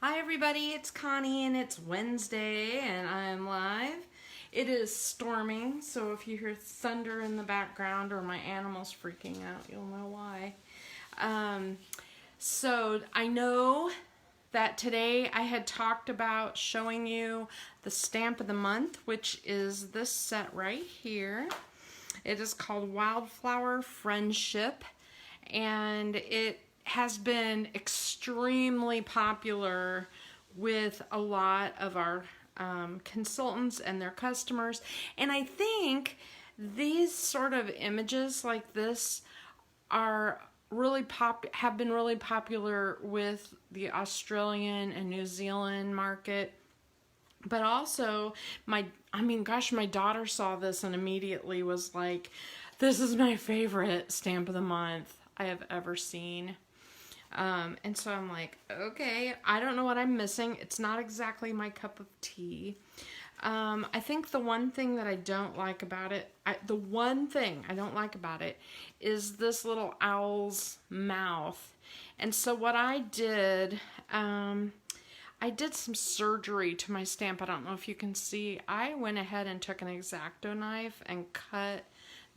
Hi everybody, it's Connie and it's Wednesday and I'm live. It is storming, so if you hear thunder in the background or my animals freaking out, you'll know why. So I know that today I had talked about showing you the stamp of the month, which is this set right here. It is called Wildflower Friendship, and it has been extremely popular with a lot of our consultants and their customers. And I think these sort of images like this are have been really popular with the Australian and New Zealand market. But also, my daughter saw this and immediately was like, this is my favorite stamp of the month I have ever seen. And so I'm like, okay, I don't know what I'm missing. It's not exactly my cup of tea. I think the one thing that I don't like about it, is this little owl's mouth. And so what I did some surgery to my stamp. I don't know if you can see. I went ahead and took an X-Acto knife and cut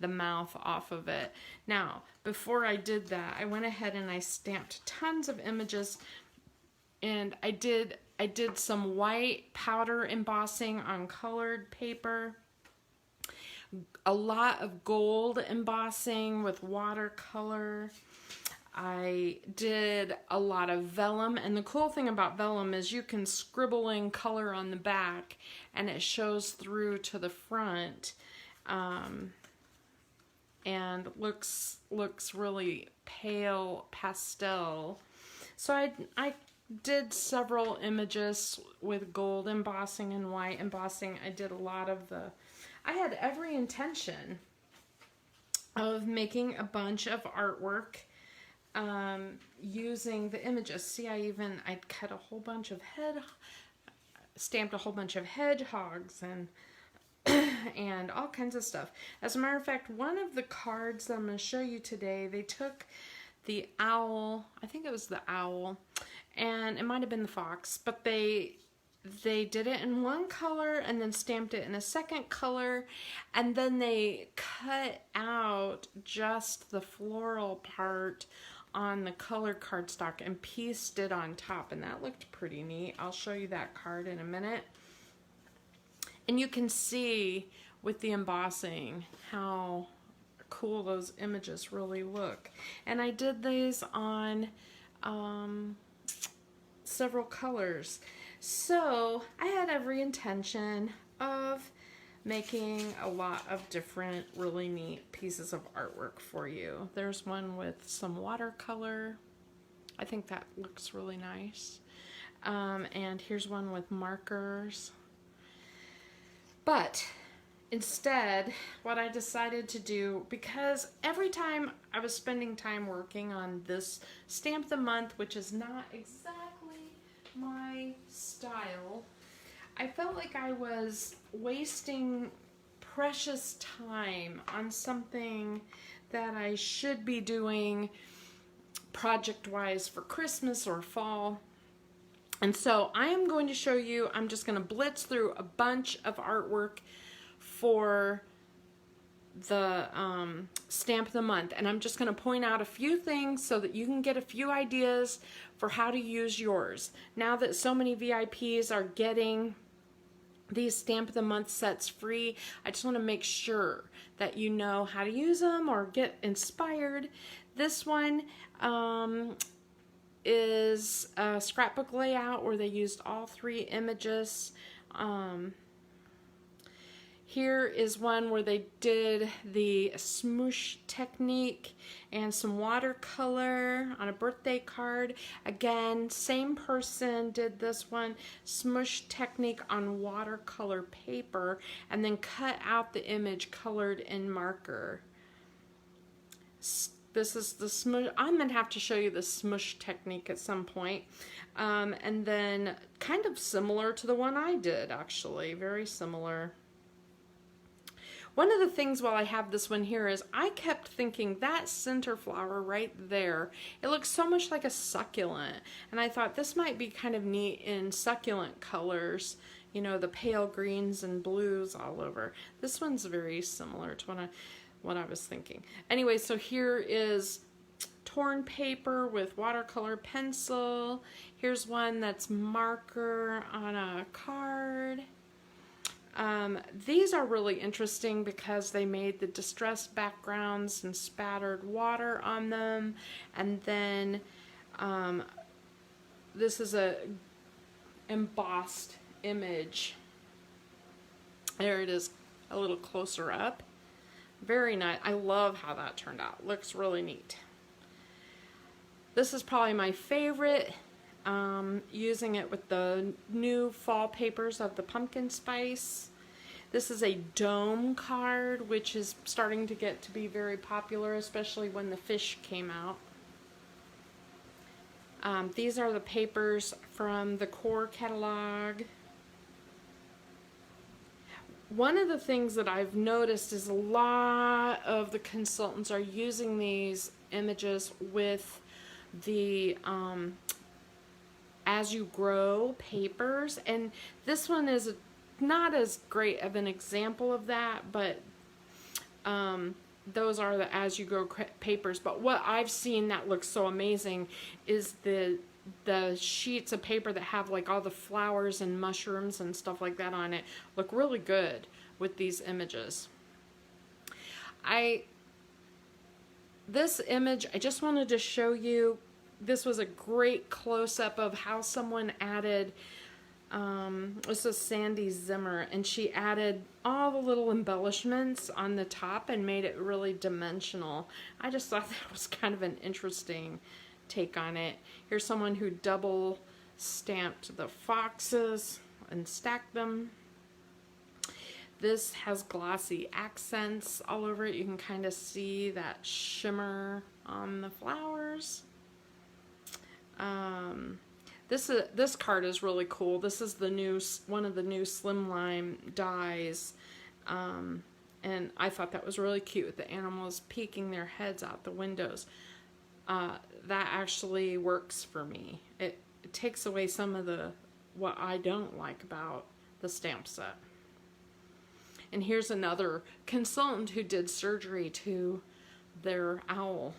the mouth off of it. Now, before I did that, I went ahead and I stamped tons of images, and I did some white powder embossing on colored paper, a lot of gold embossing with watercolor. I did a lot of vellum, and the cool thing about vellum is you can scribble in color on the back and it shows through to the front, and looks really pale pastel. So I did several images with gold embossing and white embossing. I did a lot of I had every intention of making a bunch of artwork using the images. See, I cut a whole bunch of stamped a whole bunch of hedgehogs and all kinds of stuff. As a matter of fact, one of the cards that I'm going to show you today, they took the owl, I think it was the owl, and it might have been the fox, but they did it in one color and then stamped it in a second color, and then they cut out just the floral part on the colored cardstock and pieced it on top, and that looked pretty neat. I'll show you that card in a minute. And you can see with the embossing how cool those images really look. And I did these on several colors. So I had every intention of making a lot of different really neat pieces of artwork for you. There's one with some watercolor. I think that looks really nice. And here's one with markers. But instead, what I decided to do, because every time I was spending time working on this stamp of the month, which is not exactly my style, I felt like I was wasting precious time on something that I should be doing project-wise for Christmas or fall. And so I am going to show you, I'm just going to blitz through a bunch of artwork for the stamp of the month. And I'm just going to point out a few things so that you can get a few ideas for how to use yours. Now that so many VIPs are getting these stamp of the month sets free, I just want to make sure that you know how to use them or get inspired. This one is a scrapbook layout where they used all three images. Here is one where they did the smoosh technique and some watercolor on a birthday card. Again, same person did this one, smoosh technique on watercolor paper, and then cut out the image colored in marker. This is the smush. I'm going to have to show you the smush technique at some point. And then kind of similar to the one I did, actually. Very similar. One of the things while I have this one here is I kept thinking that center flower right there, it looks so much like a succulent. And I thought this might be kind of neat in succulent colors, you know, the pale greens and blues all over. This one's very similar to what I was thinking. Anyway, so here is torn paper with watercolor pencil. Here's one that's marker on a card. These are really interesting because they made the distressed backgrounds and spattered water on them. And then this is a embossed image. There it is, a little closer up. Very nice. I love how that turned out. Looks really neat. This is probably my favorite, using it with the new fall papers of the pumpkin spice. This is a dome card, which is starting to get to be very popular, especially when the fish came out. These are the papers from the core catalog. One of the things that I've noticed is a lot of the consultants are using these images with the As You Grow papers, and this one is not as great of an example of that, but those are the As You Grow papers. But what I've seen that looks so amazing is the sheets of paper that have like all the flowers and mushrooms and stuff like that on it look really good with these images. This image, I just wanted to show you, this was a great close-up of how someone added, this is Sandy Zimmer, and she added all the little embellishments on the top and made it really dimensional. I just thought that was kind of an interesting take on it. Here's someone who double stamped the foxes and stacked them. This has glossy accents all over it. You can kind of see that shimmer on the flowers. This card is really cool. This is the one of the new Slimline dies, and I thought that was really cute. The animals peeking their heads out the windows. That actually works for me. It takes away some of what I don't like about the stamp set. And here's another consultant who did surgery to their owl.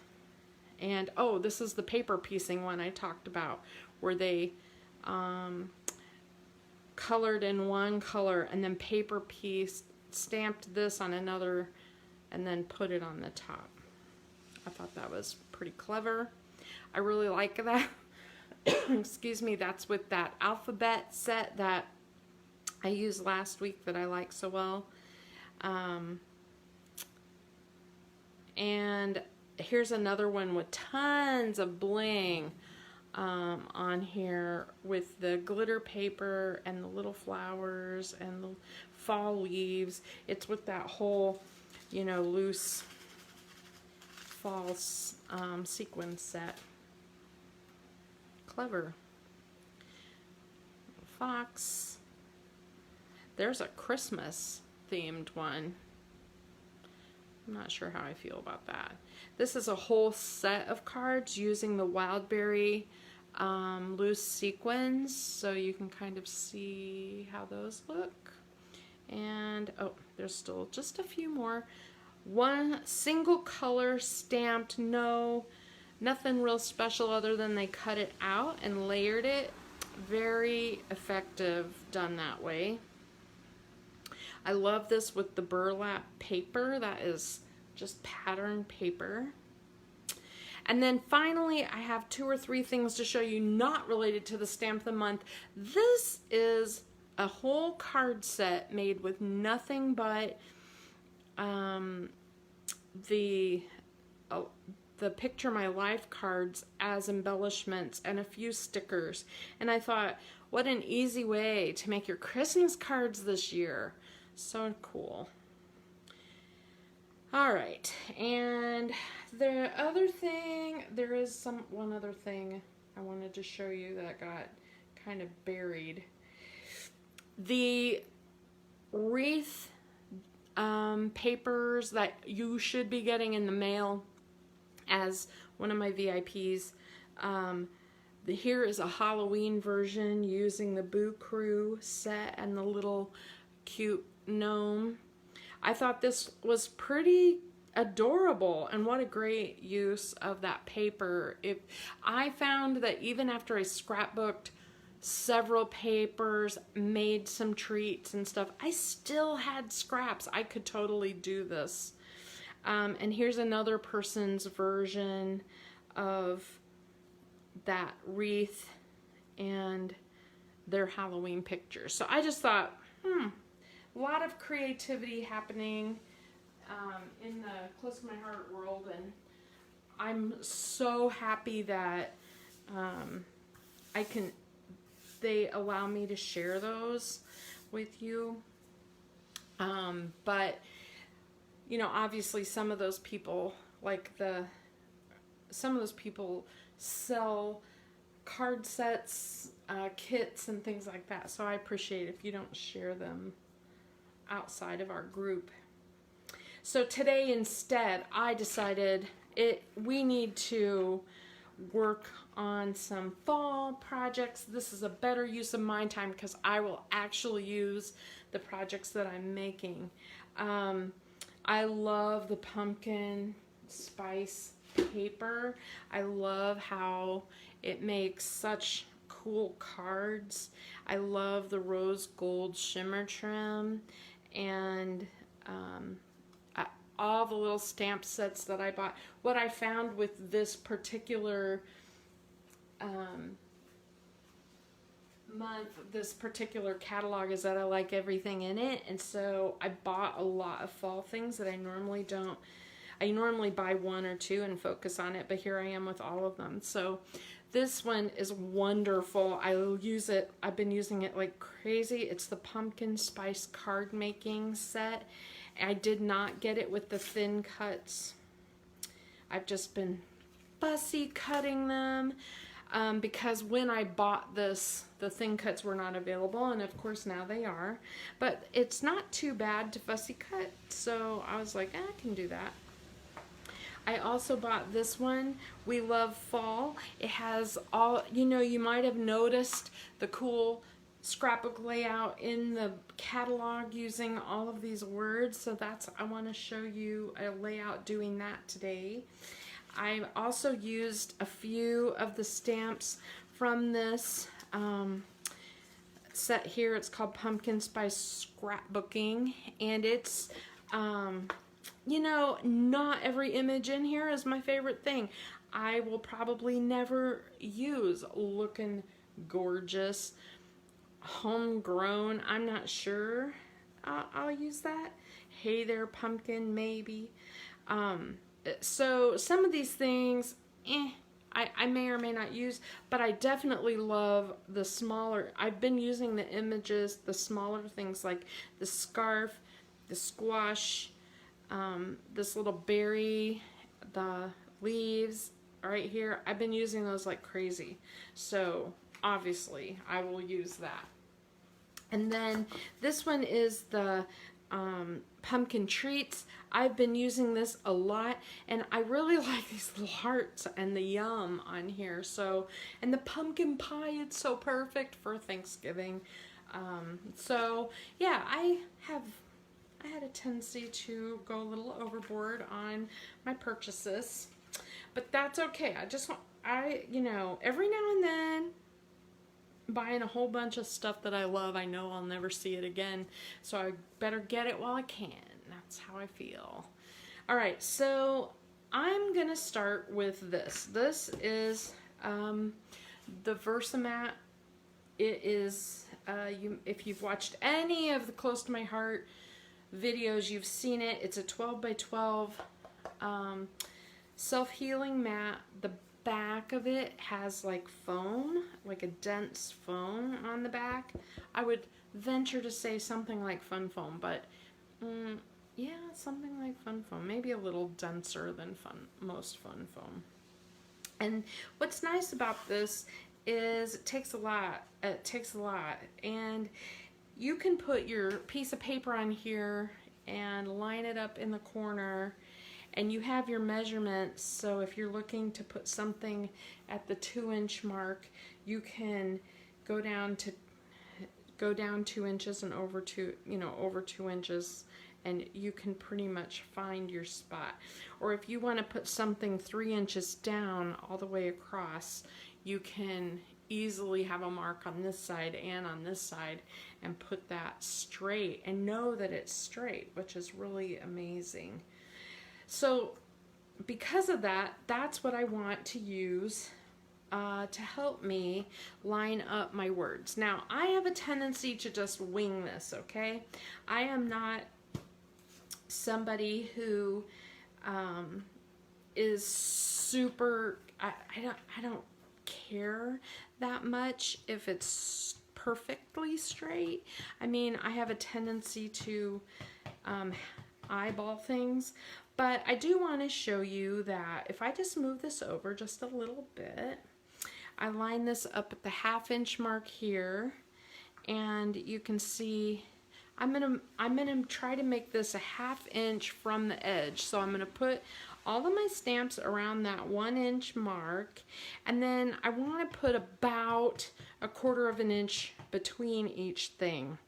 And oh, this is the paper piecing one I talked about, where they colored in one color and then paper piece stamped this on another and then put it on the top. I thought that was pretty clever. I really like that. Excuse me, that's with that alphabet set that I used last week that I like so well. And here's another one with tons of bling on here with the glitter paper and the little flowers and the fall leaves. It's with that whole, you know, loose fall sequin set. Clever. Fox. There's a Christmas themed one. I'm not sure how I feel about that. This is a whole set of cards using the Wildberry loose sequins, so you can kind of see how those look. And oh, there's still just a few more. One single color stamped, nothing real special other than they cut it out and layered it. Very effective done that way. I love this with the burlap paper. That is just pattern paper. And then finally, I have 2 or 3 things to show you not related to the Stamp of the Month. This is a whole card set made with nothing but the Picture My Life cards as embellishments and a few stickers. And I thought, what an easy way to make your Christmas cards this year. So cool. All right, and the other thing, there is one other thing I wanted to show you that got kind of buried. The wreath papers that you should be getting in the mail as one of my VIPs. Here is a Halloween version using the Boo Crew set and the little cute gnome. I thought this was pretty adorable, and what a great use of that paper. I found that even after I scrapbooked several papers, made some treats and stuff, I still had scraps. I could totally do this. And here's another person's version of that wreath and their Halloween pictures. So I just thought, a lot of creativity happening in the close to my heart world, and I'm so happy that they allow me to share those with you. But you know, obviously some of those people, some of those people sell card sets, kits, and things like that. So I appreciate if you don't share them outside of our group. So today instead, I decided we need to work on some fall projects. This is a better use of my time because I will actually use the projects that I'm making. I love the pumpkin spice paper. I love how it makes such cool cards. I love the rose gold shimmer trim, and all the little stamp sets that I bought. What I found with this particular month, this particular catalog, is that I like everything in it, and so I bought a lot of fall things that I normally don't. I normally buy one or two and focus on it, but here I am with all of them. So this one is wonderful. I'll use it. I've been using it like crazy. It's the pumpkin spice card making set. I did not get it with the thin cuts. I've just been fussy cutting them because when I bought this, the thin cuts were not available, and of course now they are. But it's not too bad to fussy cut, so I was like, I can do that. I also bought this one, We Love Fall. It has all, you know, you might have noticed the cool scrapbook layout in the catalog using all of these words. So I want to show you a layout doing that today. I also used a few of the stamps from this set here. It's called Pumpkin Spice Scrapbooking, and it's you know, not every image in here is my favorite thing. I will probably never use looking gorgeous, homegrown. I'm not sure I'll use that. Hey There Pumpkin, maybe. So some of these things, I may or may not use, but I definitely love the smaller. I've been using the images, the smaller things like the scarf, the squash, this little berry, the leaves right here. I've been using those like crazy. So obviously I will use that. And then this one is the pumpkin treats. I've been using this a lot, and I really like these little hearts and the yum on here. So, and the pumpkin pie, it's so perfect for Thanksgiving. So yeah, I had a tendency to go a little overboard on my purchases, but that's okay. You know, every now and then, buying a whole bunch of stuff that I love, I know I'll never see it again, so I better get it while I can. That's how I feel. All right, so I'm gonna start with this. This is the Versamat. It is, if you've watched any of the Close to My Heart videos, you've seen it. It's a 12 by 12 self-healing mat. The back of it has like foam, like a dense foam on the back. I would venture to say something like fun foam, but yeah, something like fun foam, maybe a little denser than most fun foam. And what's nice about this is it takes a lot, and you can put your piece of paper on here and line it up in the corner. And you have your measurements, so if you're looking to put something at the 2-inch mark, you can go down 2 inches and over 2 inches, and you can pretty much find your spot. Or if you want to put something 3 inches down all the way across, you can easily have a mark on this side and on this side and put that straight and know that it's straight, which is really amazing. So because of that, that's what I want to use to help me line up my words. Now, I have a tendency to just wing this, okay? I am not somebody who is super, I don't care that much if it's perfectly straight. I mean, I have a tendency to eyeball things, but I do want to show you that if I just move this over just a little bit, I line this up at the 1/2 inch mark here, and you can see I'm gonna try to make this a 1/2 inch from the edge. So I'm gonna put all of my stamps around that 1 inch mark, and then I want to put about 1/4 of an inch between each thing.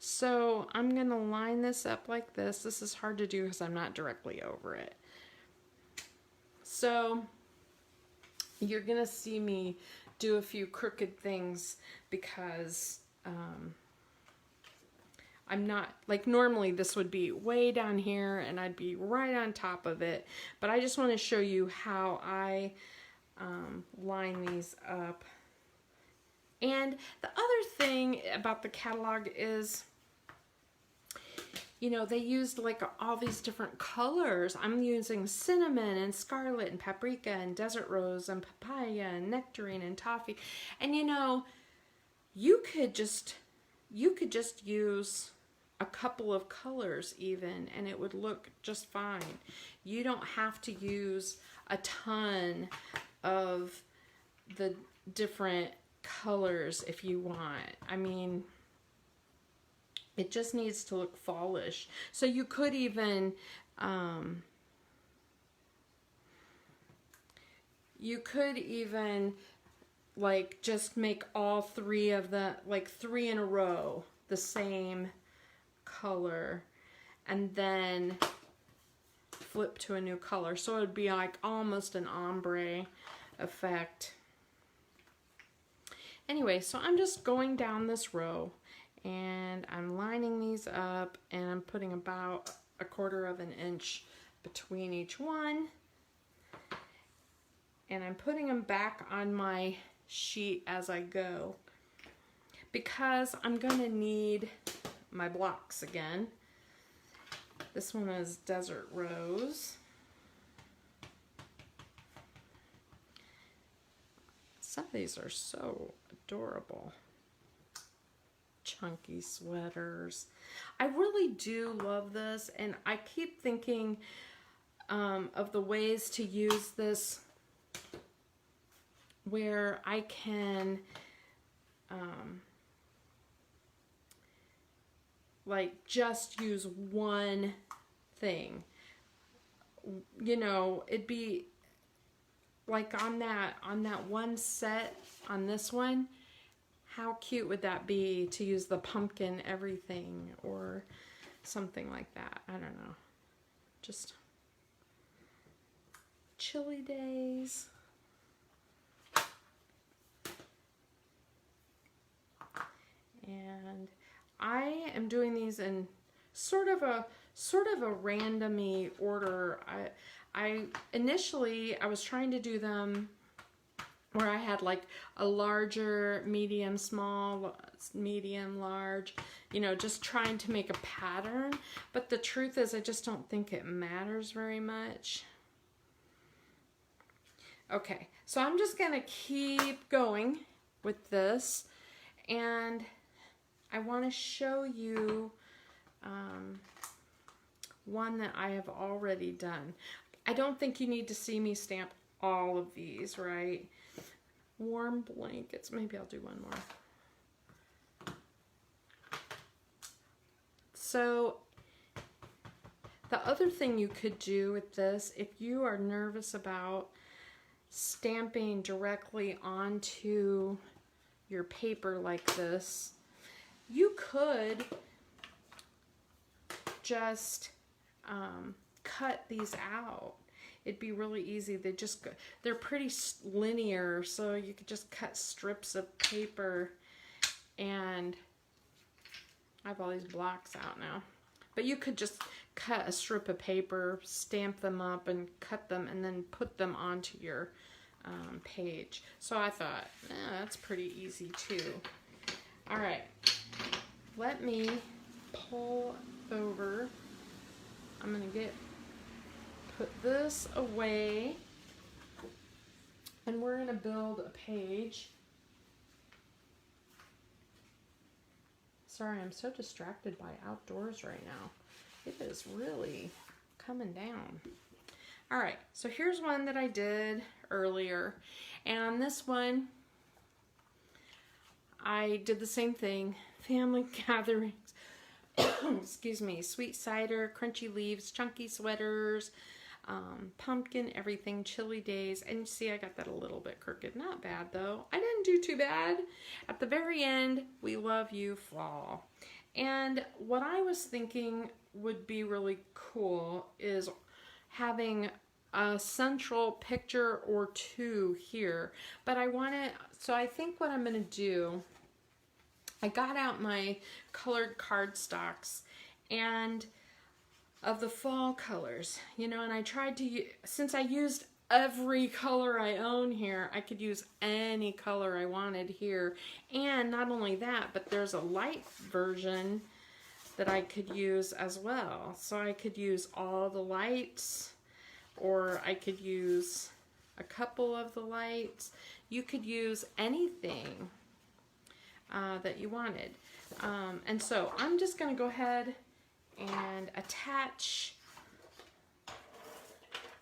So I'm going to line this up like this. This is hard to do because I'm not directly over it. So you're going to see me do a few crooked things because I'm not, like normally this would be way down here and I'd be right on top of it. But I just want to show you how I line these up. And the other thing about the catalog is, you know, they used like all these different colors. I'm using cinnamon and scarlet and paprika and desert rose and papaya and nectarine and toffee. And you know, you could just use a couple of colors even and it would look just fine. You don't have to use a ton of the different colors if you want. I mean, it just needs to look fallish. So you could even like just make all 3 of the, like 3 in a row the same color and then flip to a new color. So it would be like almost an ombre effect. Anyway, so I'm just going down this row and I'm lining these up and I'm putting about 1/4 of an inch between each one. And I'm putting them back on my sheet as I go because I'm going to need my blocks again. This one is Desert Rose. Some of these are so adorable. Chunky sweaters. I really do love this, and I keep thinking of the ways to use this where I can like just use one thing. You know, it'd be like on that one set on this one. How cute would that be to use the pumpkin everything or something like that? I don't know. Just chilly days. And I am doing these in sort of a randomy order. Initially I was trying to do them where I had like a larger, medium, small, medium, large, you know, just trying to make a pattern. But the truth is I just don't think it matters very much. Okay, so I'm just gonna keep going with this, and I want to show you one that I have already done. I don't think you need to see me stamp all of these, right? Warm blankets. Maybe I'll do one more. So The other thing you could do with this, if you are nervous about stamping directly onto your paper like this, you could just cut these out. It'd be really easy. They're pretty linear, so you could just cut strips of paper, and I have all these blocks out now. But you could just cut a strip of paper, stamp them up, and cut them, and then put them onto your page. So I thought, that's pretty easy too. All right, let me pull over. I'm gonna put this away, and we're gonna build a page. Sorry, I'm so distracted by outdoors right now. It is really coming down. All right, so here's one that I did earlier, and on this one, I did the same thing. Family gatherings, excuse me, sweet cider, crunchy leaves, chunky sweaters, pumpkin, everything, chilly days. And you see I got that a little bit crooked. Not bad though. I didn't do too bad. At the very end, we love you, fall. And what I was thinking would be really cool is having a central picture or two here. But so I think what I'm going to do, I got out my colored cardstocks and of the fall colors, you know, and I tried to, since I used every color I own here, I could use any color I wanted here. And not only that, but there's a light version that I could use as well. So I could use all the lights, or I could use a couple of the lights. You could use anything that you wanted. And so I'm just going to go ahead and attach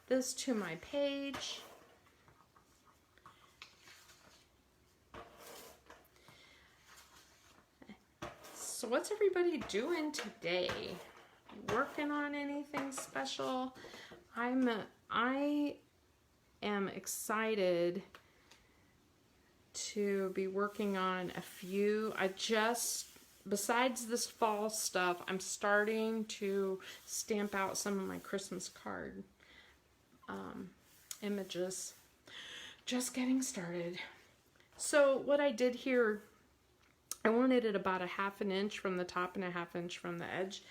this to my page. So what's everybody doing today? Working on anything special? I am excited to be working on a few. Besides this fall stuff, I'm starting to stamp out some of my Christmas card images. Just getting started. So what I did here, I wanted it about a ½ inch from the top and a ½ inch from the edge.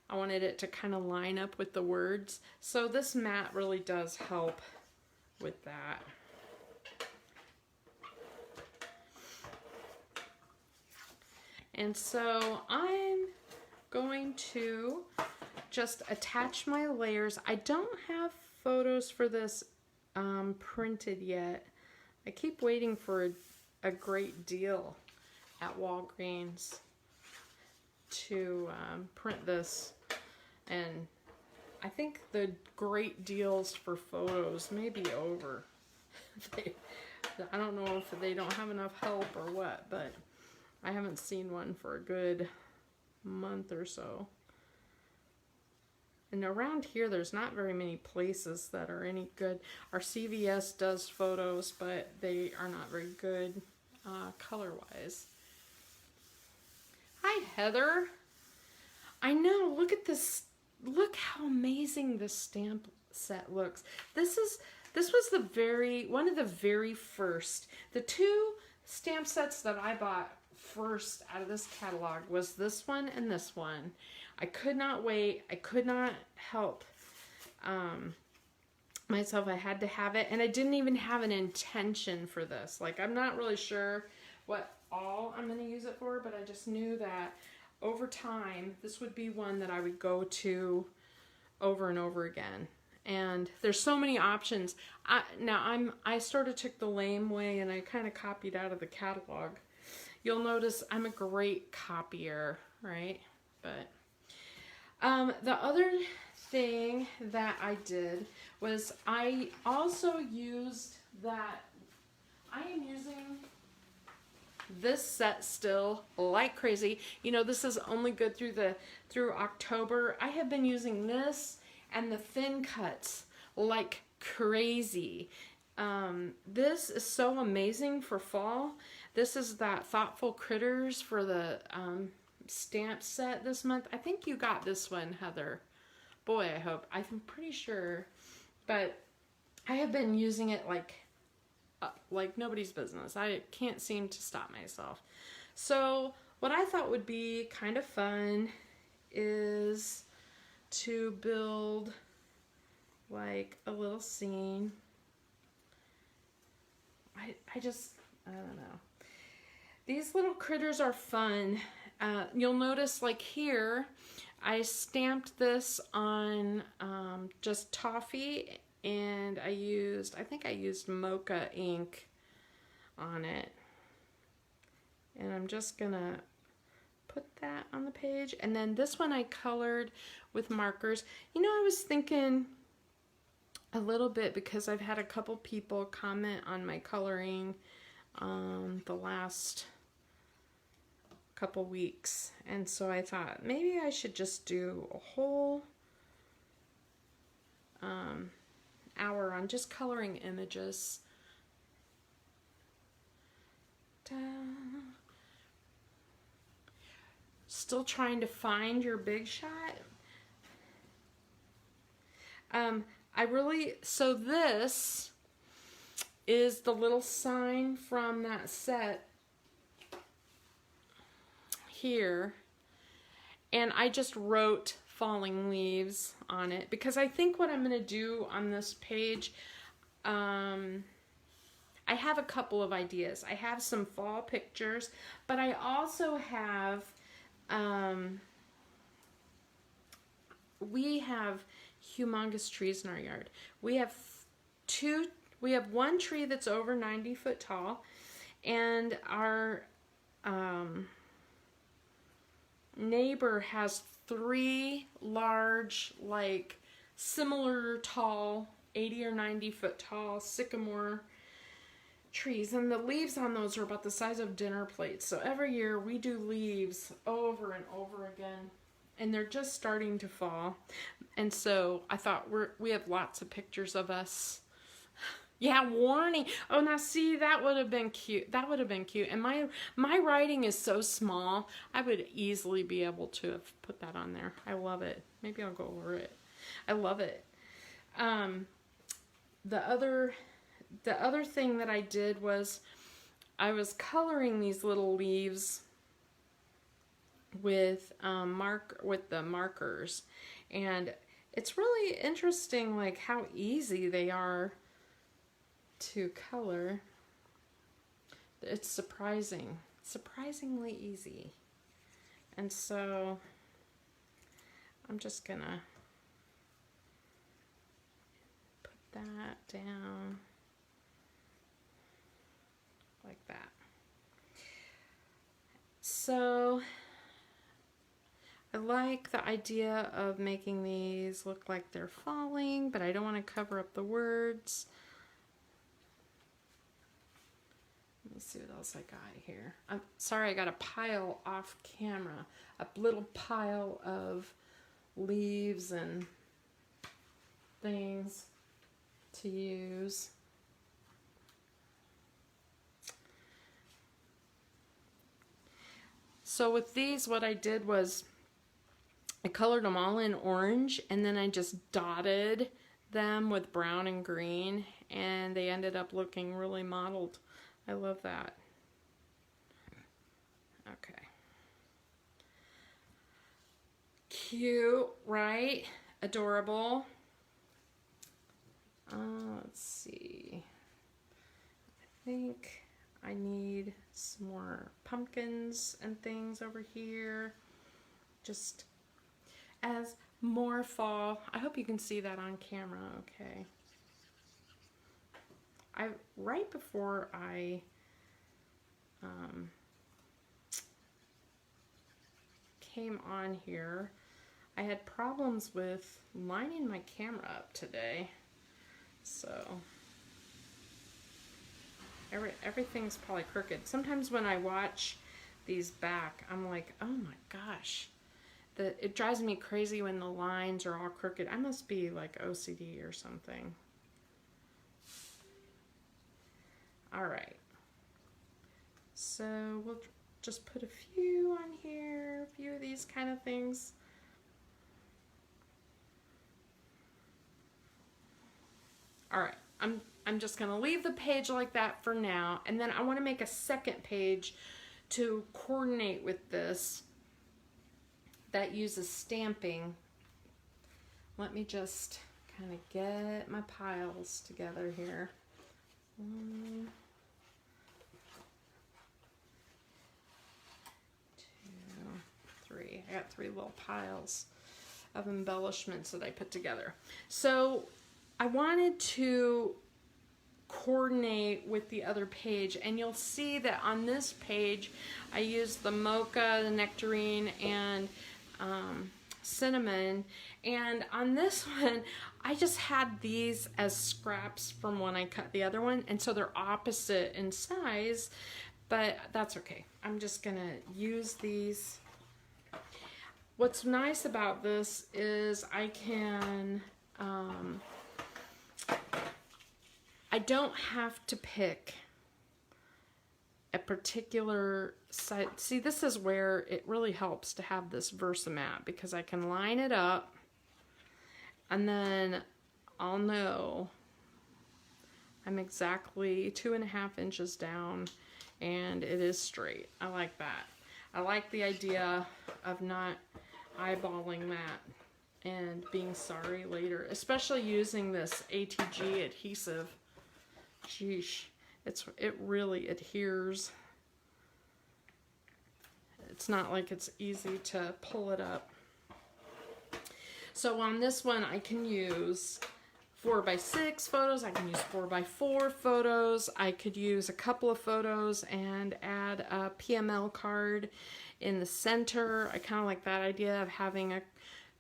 I wanted it to kind of line up with the words. So this mat really does help with that. And so I'm going to just attach my layers. I don't have photos for this printed yet. I keep waiting for a great deal at Walgreens to print this, and I think the great deals for photos may be over. I don't know if they don't have enough help or what, but I haven't seen one for a good month or so. And around here, there's not very many places that are any good. Our CVS does photos, but they are not very good color-wise. Hi, Heather. I know, look at this. Look how amazing this stamp set looks. This was one of the very first. The two stamp sets that I bought first out of this catalog was this one and this one. I could not wait. I could not help myself. I had to have it, and I didn't even have an intention for this. Like, I'm not really sure what all I'm going to use it for, but I just knew that over time this would be one that I would go to over and over again. And there's so many options. I sort of took the lame way, and I kind of copied out of the catalog. You'll notice I'm a great copier, right? But the other thing that I did was I also used that. I am using this set still like crazy. You know, this is only good through October. I have been using this and the thin cuts like crazy. This is so amazing for fall. This is that Thoughtful Critters for the stamp set this month. I think you got this one, Heather. Boy, I hope. I'm pretty sure. But I have been using it like nobody's business. I can't seem to stop myself. So what I thought would be kind of fun is to build like a little scene. I don't know. These little critters are fun. You'll notice like here, I stamped this on just toffee, and I think I used mocha ink on it. And I'm just gonna put that on the page. And then this one I colored with markers. You know, I was thinking a little bit, because I've had a couple people comment on my coloring the last couple weeks, and so I thought maybe I should just do a whole hour on just coloring images. Still trying to find your big shot. So this is the little sign from that set here, and I just wrote falling leaves on it, because I think what I'm going to do on this page, I have a couple of ideas. I have some fall pictures, but I also have, we have humongous trees in our yard. We have one tree that's over 90 foot tall, and our neighbor has 3 large, like similar tall, 80 or 90 foot tall sycamore trees, and the leaves on those are about the size of dinner plates. So every year we do leaves over and over again, and they're just starting to fall. And so I thought we have lots of pictures of us. Yeah, warning. Oh, now see, that would have been cute. That would have been cute. And my writing is so small, I would easily be able to have put that on there. I love it. Maybe I'll go over it. I love it. The other thing that I did was I was coloring these little leaves with the markers, and it's really interesting like how easy they are to color. It's surprisingly easy. And so I'm just gonna put that down like that. So I like the idea of making these look like they're falling, but I don't want to cover up the words. Let me see what else I got here. I'm sorry, I got a pile off camera, a little pile of leaves and things to use. So with these, what I did was I colored them all in orange, and then I just dotted them with brown and green, and they ended up looking really mottled. I love that. Okay. Cute, right? Adorable. Let's see. I think I need some more pumpkins and things over here. Just as more fall. I hope you can see that on camera, okay. Right before I came on here, I had problems with lining my camera up today. So everything's probably crooked. Sometimes when I watch these back, I'm like, oh my gosh, it drives me crazy when the lines are all crooked. I must be like OCD or something. All right. So we'll just put a few on here, a few of these kind of things. All right, I'm just gonna leave the page like that for now, and then I want to make a second page to coordinate with this that uses stamping. Let me just kind of get my piles together here. 1, 2, 3. I got 3 little piles of embellishments that I put together. So I wanted to coordinate with the other page, and you'll see that on this page I used the mocha, the nectarine, and cinnamon, and on this one I just had these as scraps from when I cut the other one, and so they're opposite in size, but that's okay. I'm just gonna use these. What's nice about this is I can I don't have to pick a particular side. See, this is where it really helps to have this Versamat, because I can line it up and then I'll know I'm exactly 2.5 inches down and it is straight. I like that. I like the idea of not eyeballing that and being sorry later, especially using this ATG adhesive. Sheesh, it really adheres. It's not like it's easy to pull it up. So on this one I can use 4x6 photos, I can use 4x4 photos, I could use a couple of photos and add a PML card in the center. I kind of like that idea of having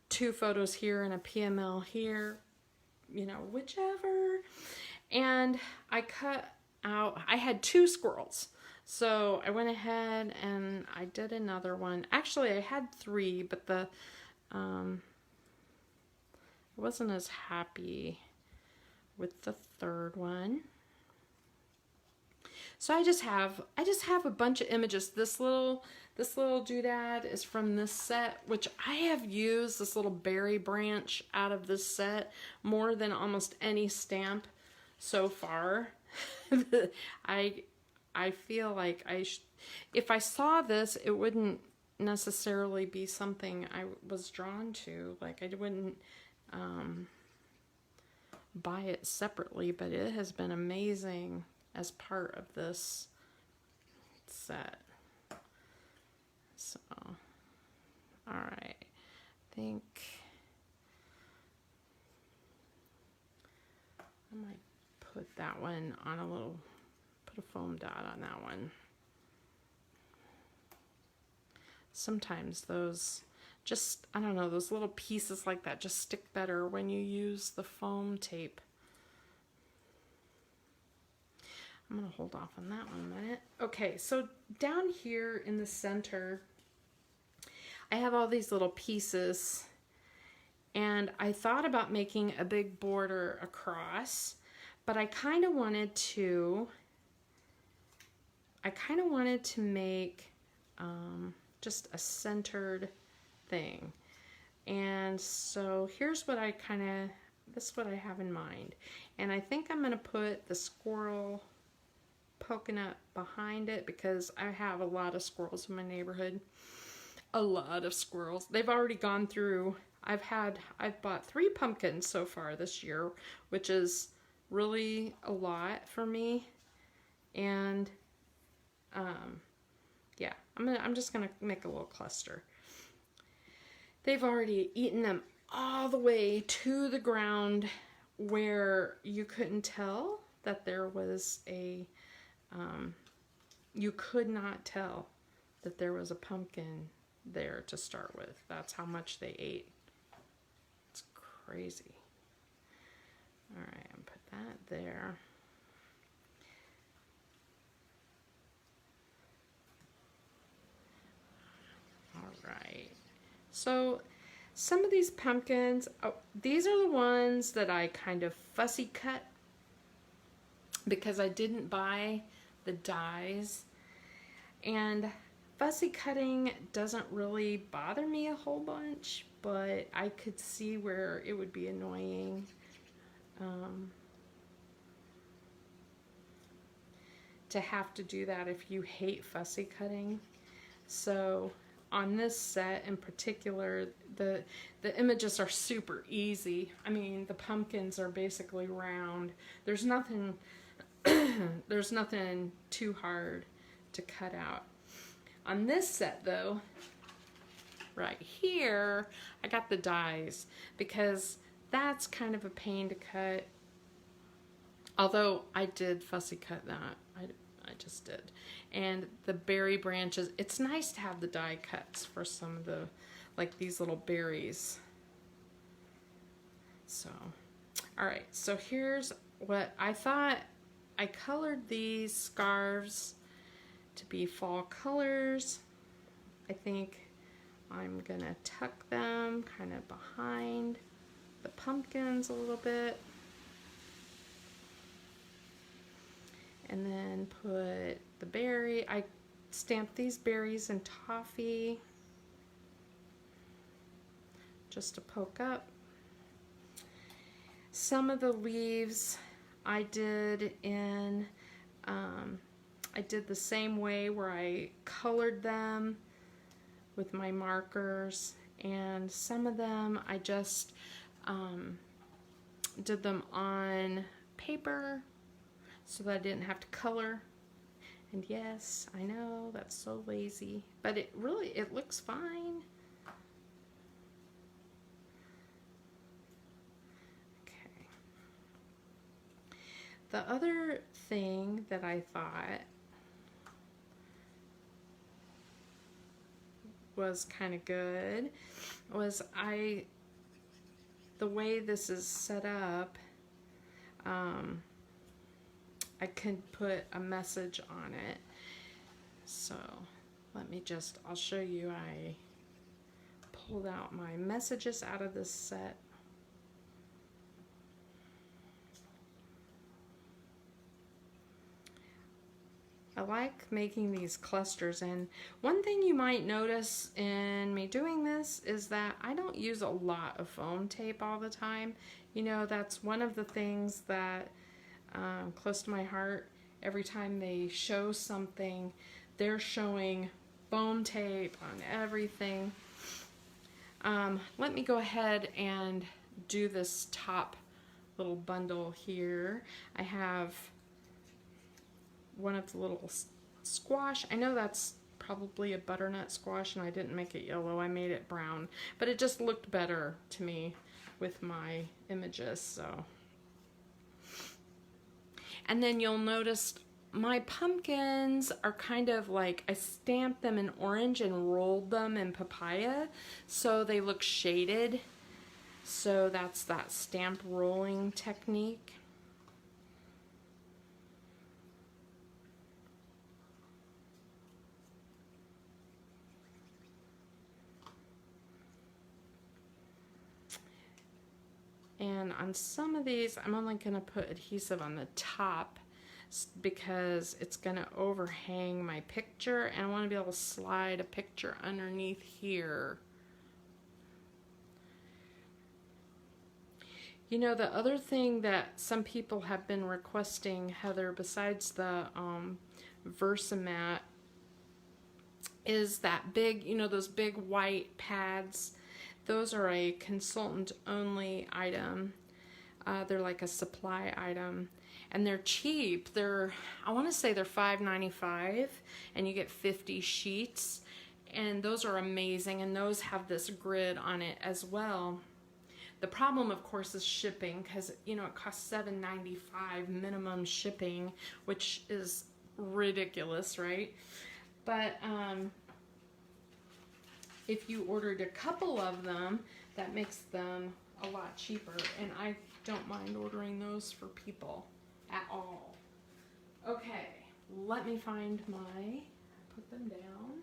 2 photos here and a PML here, you know, whichever. And I cut out, I had 2 squirrels. So I went ahead and I did another one. Actually, I had 3, but I wasn't as happy with the 3rd one. So I just have a bunch of images. This little doodad is from this set, which I have used this little berry branch out of this set more than almost any stamp so far. I feel like if I saw this, it wouldn't necessarily be something I was drawn to. Like, I wouldn't buy it separately, but it has been amazing as part of this set. So, all right, I think I might put that one on put a foam dot on that one. Sometimes those just, I don't know, those little pieces like that just stick better when you use the foam tape. I'm gonna hold off on that one a minute. Okay, so down here in the center, I have all these little pieces, and I thought about making a big border across, but I kind of wanted to make just a centered thing. And so here's what this is what I have in mind. And I think I'm gonna put the squirrel poking up behind it, because I have a lot of squirrels in my neighborhood. A lot of squirrels. They've already gone through, I've bought 3 pumpkins so far this year, which is really a lot for me. And yeah, I'm just gonna make a little cluster. They've already eaten them all the way to the ground where you couldn't tell that there was you could not tell that there was a pumpkin there to start with. That's how much they ate. It's crazy. All right, I'll put that there. All right, So some of these pumpkins, oh, these are the ones that I kind of fussy cut because I didn't buy the dies. And fussy cutting doesn't really bother me a whole bunch, but I could see where it would be annoying. To have to do that if you hate fussy cutting. So on this set in particular, the images are super easy. I mean, the pumpkins are basically round. There's nothing there's nothing too hard to cut out. On this set though, right here, I got the dies because that's kind of a pain to cut. Although I did fussy cut that. I just did. And the berry branches, it's nice to have the die cuts for some of the, like these little berries. So, alright, so here's what I thought. I colored these scarves to be fall colors. I think I'm gonna tuck them kind of behind the pumpkins a little bit. And then put the berry. I stamped these berries in toffee just to poke up. Some of the leaves I did in, I did the same way where I colored them with my markers, and some of them I just did them on paper so that I didn't have to color. And yes, I know that's so lazy, but it looks fine. Okay. The other thing that I thought was kind of good was the way this is set up, I can put a message on it. So I'll show you. I pulled out my messages out of this set. I like making these clusters, and one thing you might notice in me doing this is that I don't use a lot of foam tape all the time. You know, that's one of the things that close to my heart. Every time they show something, they're showing foam tape on everything. Let me go ahead and do this top little bundle here. I have one of the little squash. I know that's probably a butternut squash and I didn't make it yellow, I made it brown, but it just looked better to me with my images. So, and then you'll notice my pumpkins are kind of like, I stamped them in orange and rolled them in papaya, so they look shaded. So that's that stamp rolling technique. And on some of these, I'm only going to put adhesive on the top because it's going to overhang my picture, and I want to be able to slide a picture underneath here. You know, the other thing that some people have been requesting, Heather, besides the Versamat, is that big, you know, those big white pads. Those are a consultant only item. They're like a supply item, and they're cheap. I want to say they're $5.95, and you get 50 sheets, and those are amazing, and those have this grid on it as well. The problem, of course, is shipping, because, you know, it costs $7.95 minimum shipping, which is ridiculous, right? But if you ordered a couple of them, that makes them a lot cheaper, and I don't mind ordering those for people at all. Okay, let me find put them down.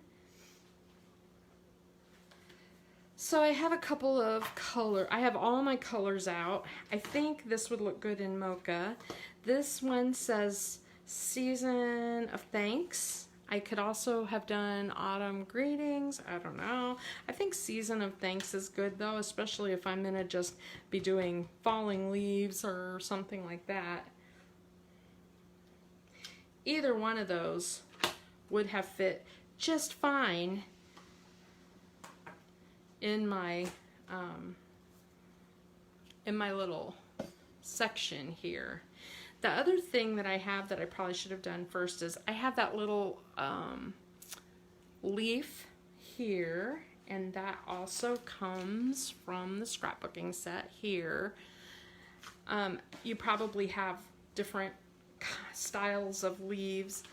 So I have a couple of I have all my colors out. I think this would look good in mocha. This one says Season of Thanks. I could also have done Autumn Greetings. I don't know. I think Season of Thanks is good though, especially if I'm gonna just be doing falling leaves or something like that. Either one of those would have fit just fine in my little section here. The other thing that I have that I probably should have done first is I have that little leaf here, and that also comes from the scrapbooking set here. You probably have different styles of leaves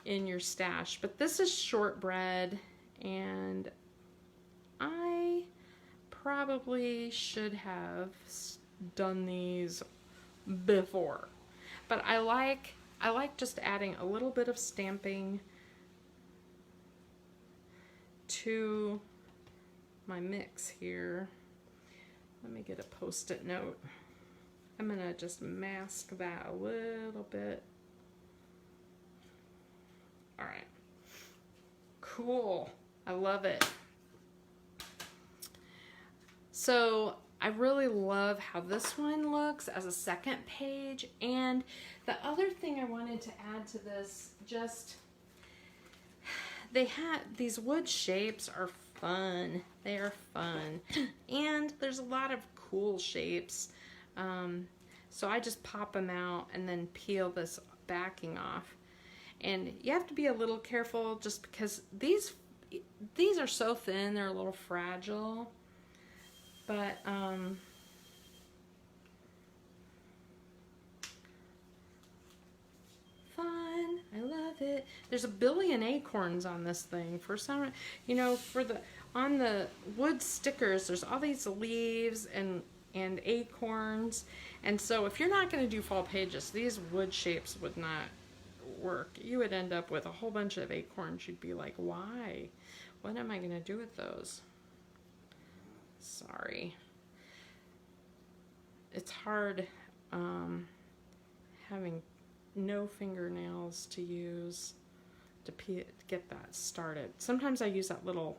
in your stash, but this is shortbread, and I probably should have done these before. But I like just adding a little bit of stamping to my mix here. Let me get a post-it note. I'm gonna just mask that a little bit. All right, cool, I love it. So I really love how this one looks as a second page. And the other thing I wanted to add to this, they had these wood shapes are fun. They are fun. And there's a lot of cool shapes. So I just pop them out and then peel this backing off. And you have to be a little careful just because these are so thin, they're a little fragile. But fun, I love it. There's a billion acorns on this thing. For some, you know, on the wood stickers, there's all these leaves and acorns. And so if you're not going to do fall pages, these wood shapes would not work. You would end up with a whole bunch of acorns. You'd be like, why? What am I going to do with those? Sorry. It's hard having no fingernails to use to get that started. Sometimes I use that little,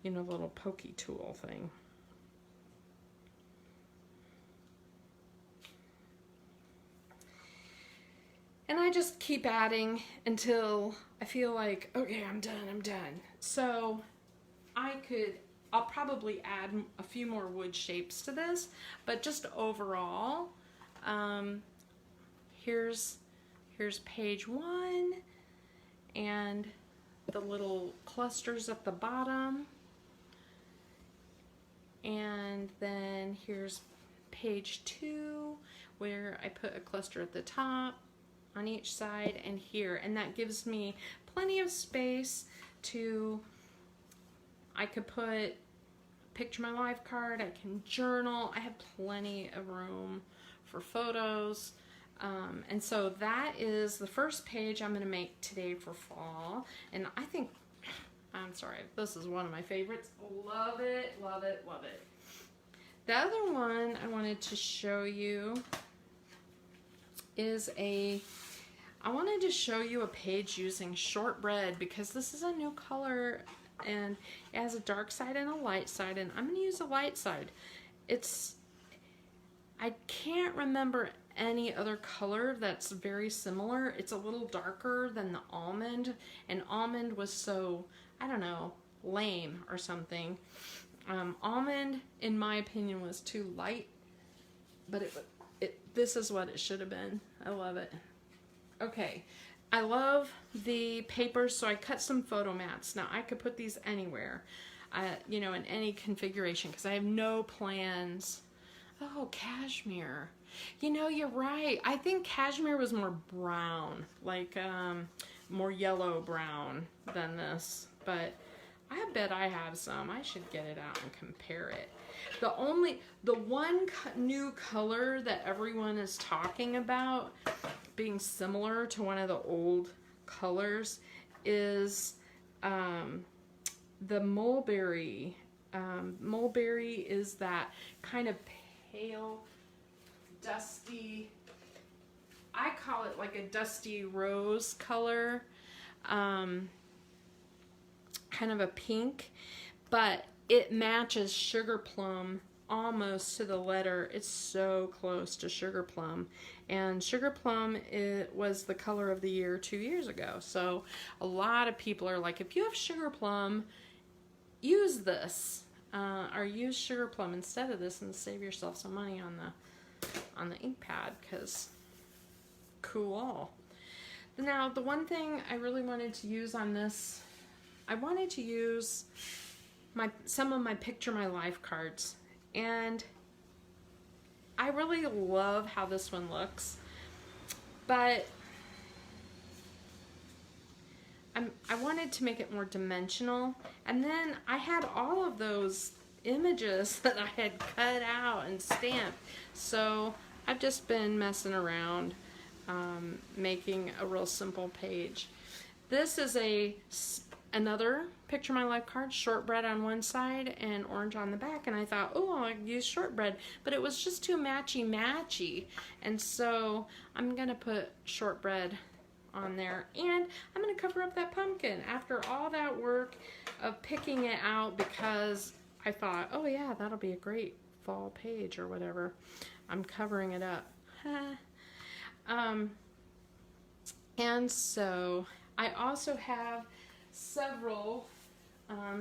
you know, little pokey tool thing. And I just keep adding until I feel like, okay, I'm done. So I'll probably add a few more wood shapes to this, but just overall, here's page 1 and the little clusters at the bottom, and then here's page 2 where I put a cluster at the top on each side and here, and that gives me plenty of space to, I could put picture my life card, I can journal, I have plenty of room for photos. And so that is the first page I'm going to make today for fall. And I think, I'm sorry, this is one of my favorites. Love it, love it, love it. The other one I wanted to show you is I wanted to show you a page using shortbread, because this is a new color and it has a dark side and a light side, and I'm going to use a light side. I can't remember any other color that's very similar. It's a little darker than the almond, and almond was so, I don't know, lame or something. Almond, in my opinion, was too light, but this is what it should have been. I love it. Okay, I love the papers, so I cut some photo mats. Now I could put these anywhere, you know, in any configuration, because I have no plans. Oh, cashmere. You know, you're right. I think cashmere was more brown, like more yellow brown than this, but I bet I have some. I should get it out and compare it. The one new color that everyone is talking about being similar to one of the old colors is the mulberry Mulberry is that kind of pale, dusty, I call it like a dusty rose color, kind of a pink, but it matches Sugar Plum almost to the letter. It's so close to Sugar Plum, and Sugar Plum, it was the color of the year 2 years ago. So a lot of people are like, if you have Sugar Plum, use this, or use Sugar Plum instead of this and save yourself some money on the ink pad, because cool. Now the one thing I really wanted to use on this, I wanted to use some of my Picture My Life cards, and I really love how this one looks, but I wanted to make it more dimensional, and then I had all of those images that I had cut out and stamped, so I've just been messing around making a real simple page. This is another Picture My Life card, shortbread on one side and orange on the back, and I thought, oh, I'll use shortbread, but it was just too matchy, and so I'm gonna put shortbread on there, and I'm gonna cover up that pumpkin after all that work of picking it out, because I thought, oh yeah, that'll be a great fall page or whatever. I'm covering it up. And so I also have several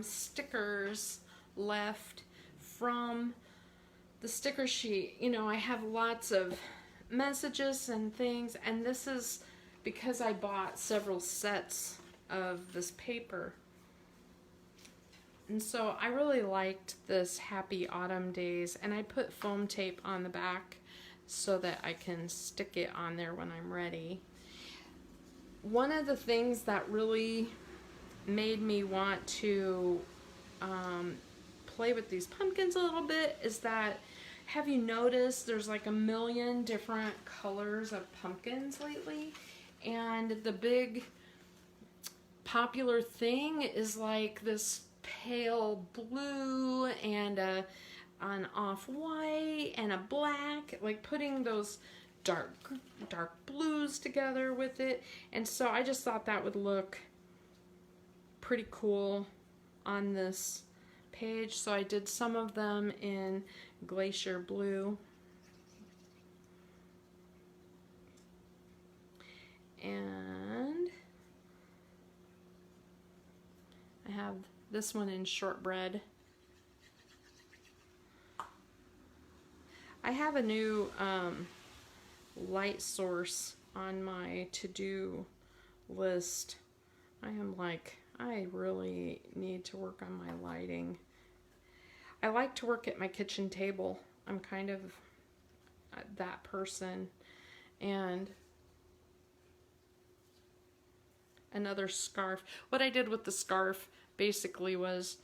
stickers left from the sticker sheet. You know, I have lots of messages and things, and this is because I bought several sets of this paper. And so I really liked this Happy Autumn Days, and I put foam tape on the back so that I can stick it on there when I'm ready. One of the things that really made me want to play with these pumpkins a little bit is that, have you noticed there's like a million different colors of pumpkins lately? And the big popular thing is like this pale blue and an off-white and a black, like putting those dark blues together with it. And so I just thought that would look pretty cool on this page, so I did some of them in Glacier Blue. And I have this one in Shortbread. I have a new light source on my to-do list. I am like, I really need to work on my lighting. I like to work at my kitchen table. I'm kind of that person. And another scarf. What I did with the scarf basically was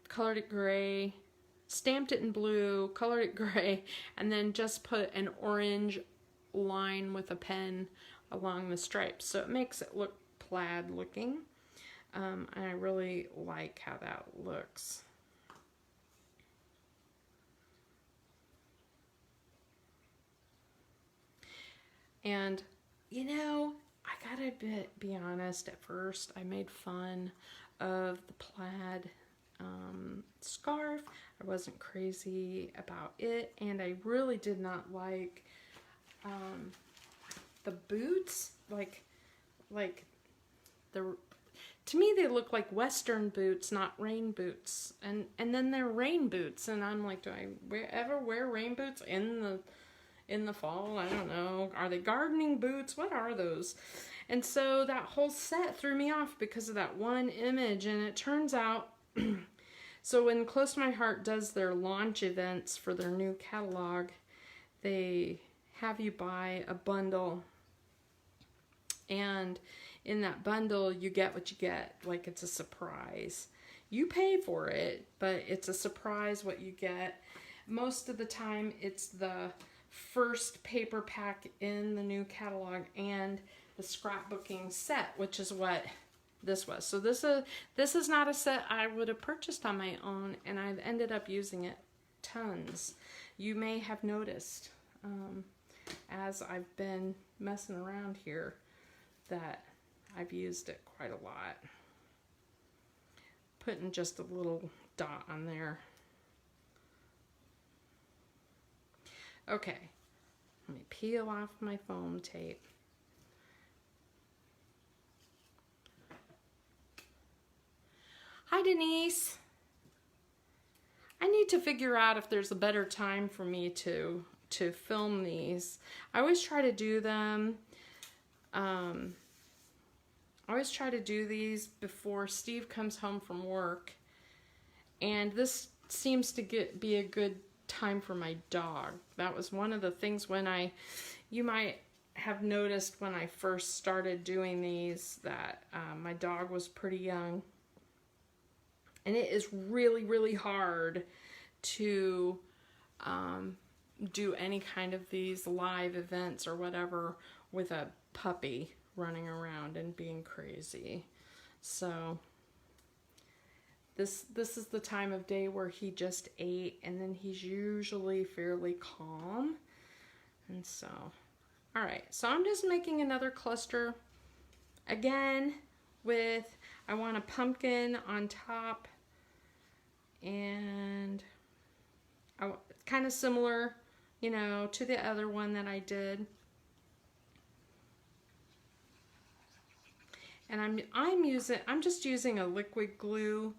colored it gray, stamped it in blue, colored it gray, and then just put an orange line with a pen along the stripes, so it makes it look plaid looking. And I really like how that looks. And you know, I gotta be honest, at first I made fun of the plaid scarf. I wasn't crazy about it, and I really did not like the boots. To me they look like Western boots, not rain boots, and then they're rain boots, and I'm like, do I ever wear rain boots in the fall? I don't know. Are they gardening boots? What are those? And so that whole set threw me off because of that one image. And it turns out, so when Close to My Heart does their launch events for their new catalog, they have you buy a bundle, and in that bundle you get what you get, like it's a surprise. You pay for it, but it's a surprise what you get. Most of the time it's the first paper pack in the new catalog and the scrapbooking set, which is what this was. So this is not a set I would have purchased on my own, and I've ended up using it tons. You may have noticed as I've been messing around here that I've used it quite a lot. Putting just a little dot on there. Okay, let me peel off my foam tape. Hi, Denise. I need to figure out if there's a better time for me to film these. I always try to do them. I always try to do these before Steve comes home from work, and this seems to be a good time for my dog. That was one of the things when you might have noticed when I first started doing these that my dog was pretty young. And it is really, really hard to do any kind of these live events or whatever with a puppy running around and being crazy. So this is the time of day where he just ate, and then he's usually fairly calm. And so, all right, so I'm just making another cluster again with, I want a pumpkin on top, and kind of similar, you know, to the other one that I did. And I'm just using a liquid glue.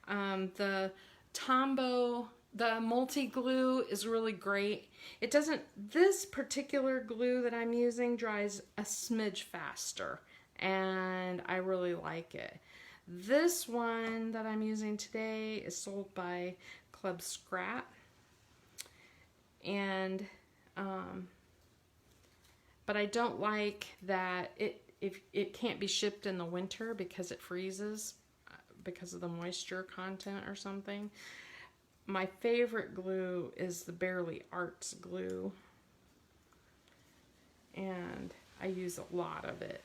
The Tombow, the multi-glue is really great. It doesn't, this particular glue that I'm using dries a smidge faster, and I really like it. This one that I'm using today is sold by Club Scrap, and but I don't like that it can't be shipped in the winter because it freezes because of the moisture content or something. My favorite glue is the Barely Arts glue, and I use a lot of it,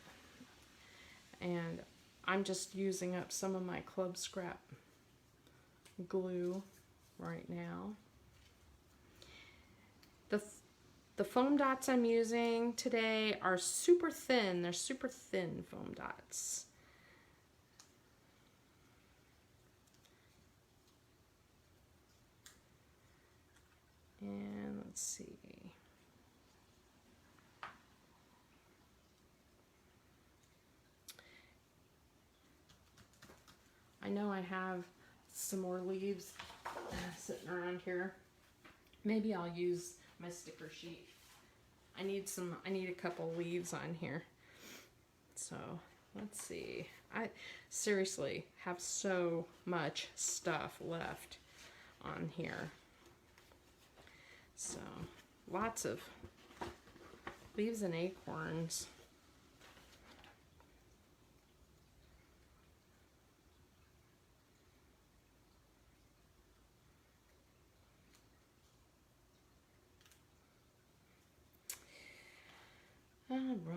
and I'm just using up some of my Club Scrap glue right now. The foam dots I'm using today are super thin. They're super thin foam dots. And let's see. I know I have some more leaves sitting around here. Maybe I'll use my sticker sheet. I need a couple leaves on here. So let's see. I seriously have so much stuff left on here. So lots of leaves and acorns.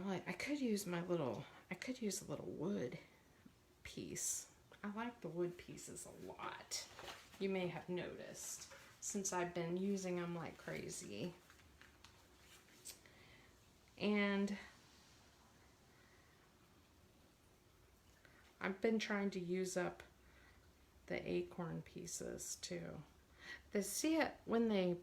Right, I could use a little wood piece. I like the wood pieces a lot. You may have noticed since I've been using them like crazy. And I've been trying to use up the acorn pieces too. See it when they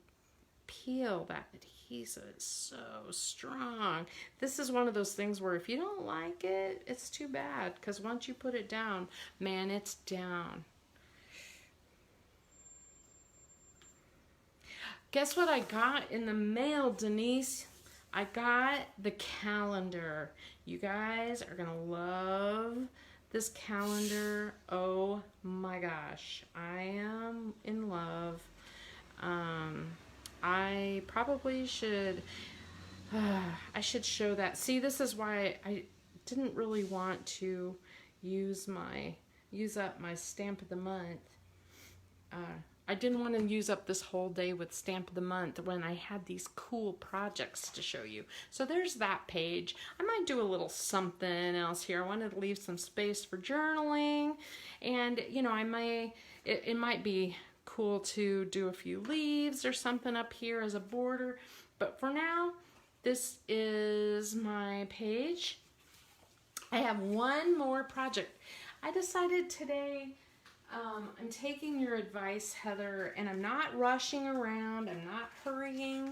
peel, that adhesive is so strong. This is one of those things where if you don't like it, it's too bad, because once you put it down, man, it's down. Guess what I got in the mail, Denise? I got the calendar. You guys are gonna love this calendar. Oh my gosh, I am in love. I probably should, I should show that. See, this is why I didn't really want to use up my stamp of the month. I didn't want to use up this whole day with Stamp of the Month when I had these cool projects to show you. So there's that page. I might do a little something else here. I wanted to leave some space for journaling, and you know, it might be cool to do a few leaves or something up here as a border. But for now, this is my page. I have one more project. I decided today, I'm taking your advice, Heather, and I'm not rushing around. I'm not hurrying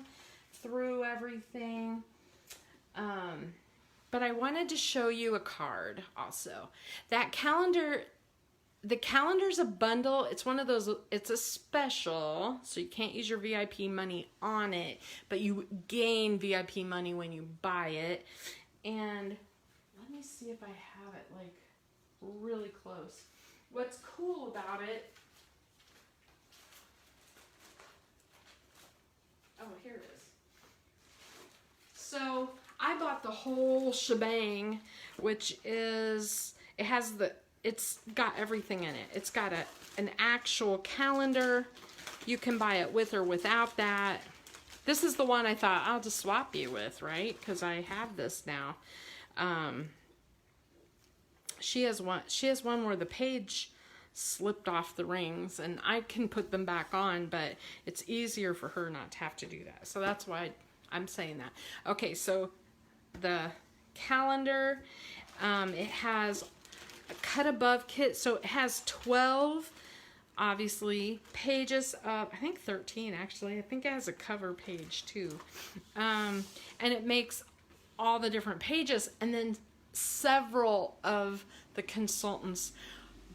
through everything. But I wanted to show you a card also. That calendar, the calendar's a bundle. It's one of those, it's a special, so you can't use your VIP money on it, but you gain VIP money when you buy it. And let me see if I have it like really close. What's cool about it, oh, here it is. So I bought the whole shebang, which is, it's got everything in it. It's got an actual calendar. You can buy it with or without that. This is the one I thought I'll just swap you with, right? Because I have this now. She has one where the page slipped off the rings, and I can put them back on, but it's easier for her not to have to do that. So that's why I'm saying that. Okay, so the calendar, it has a cut above kit, so it has 12, obviously, pages of, I think 13 actually. I think it has a cover page too. And it makes all the different pages, and then several of the consultants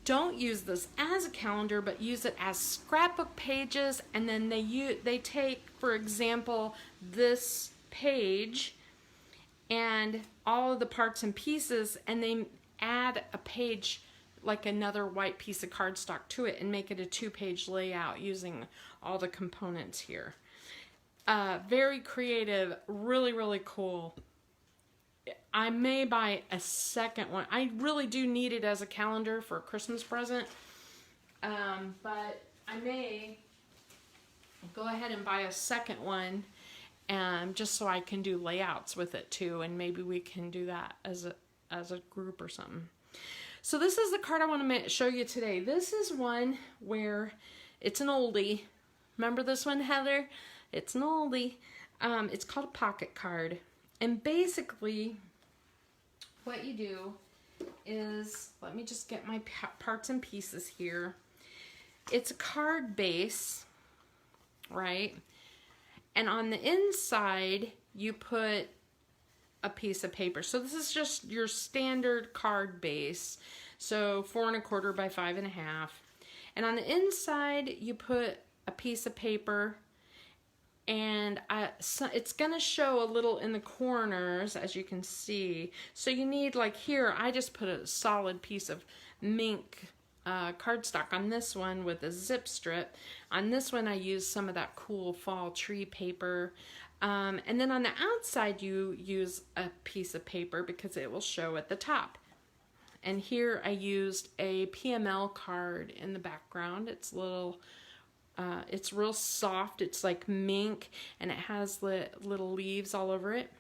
don't use this as a calendar, but use it as scrapbook pages, and then they take, for example, this page and all of the parts and pieces, and they add a page, like another white piece of cardstock to it, and make it a 2-page layout using all the components here. Very creative, really, really cool. I may buy a second one. I really do need it as a calendar for a Christmas present. But I may go ahead and buy a second one, just so I can do layouts with it too. And maybe we can do that as a group or something. So this is the card I want to show you today. This is one where it's an oldie. Remember this one, Heather? It's an oldie. It's called a pocket card. And basically, what you do is, let me just get my parts and pieces here. It's a card base, right? And on the inside, you put a piece of paper. So this is just your standard card base. So 4 1/4 by 5 1/2. And on the inside, you put a piece of paper, and it's going to show a little in the corners, as you can see. So you need, like here, I just put a solid piece of mink cardstock on this one with a zip strip. On this one, I used some of that cool fall tree paper. And then on the outside, you use a piece of paper because it will show at the top. And here I used a PML card in the background. It's little... it's real soft. It's like mink, and it has little leaves all over it.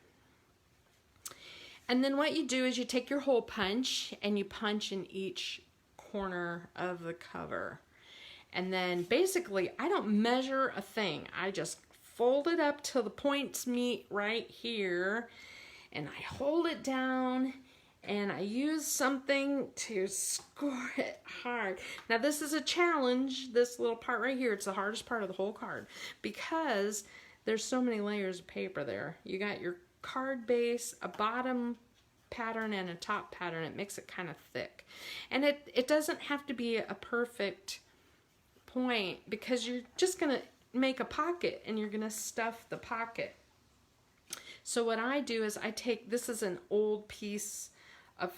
And then what you do is you take your hole punch and you punch in each corner of the cover. And then basically, I don't measure a thing. I just fold it up till the points meet right here, and I hold it down, and I use something to score it hard. Now this is a challenge, this little part right here. It's the hardest part of the whole card because there's so many layers of paper there. You got your card base, a bottom pattern, and a top pattern. It makes it kind of thick. And it doesn't have to be a perfect point because you're just going to make a pocket and you're going to stuff the pocket. So what I do is I take, this is an old piece of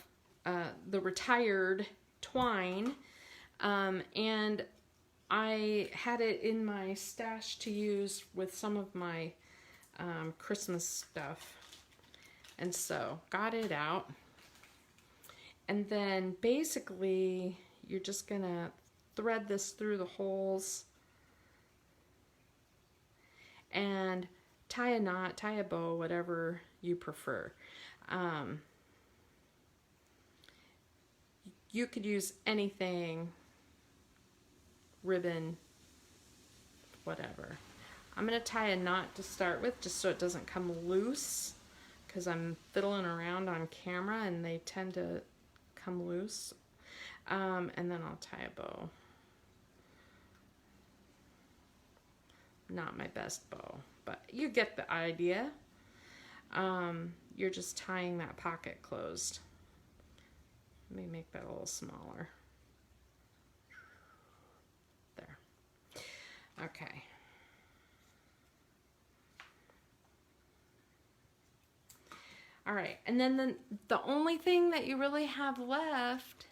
the retired twine, and I had it in my stash to use with some of my Christmas stuff, and so got it out. And then basically you're just gonna thread this through the holes and tie a knot, tie a bow, whatever you prefer. You could use anything, ribbon, whatever. I'm going to tie a knot to start with just so it doesn't come loose, because I'm fiddling around on camera and they tend to come loose. And then I'll tie a bow. Not my best bow, but you get the idea. You're just tying that pocket closed. Let me make that a little smaller. There. Okay. All right, and then the only thing that you really have left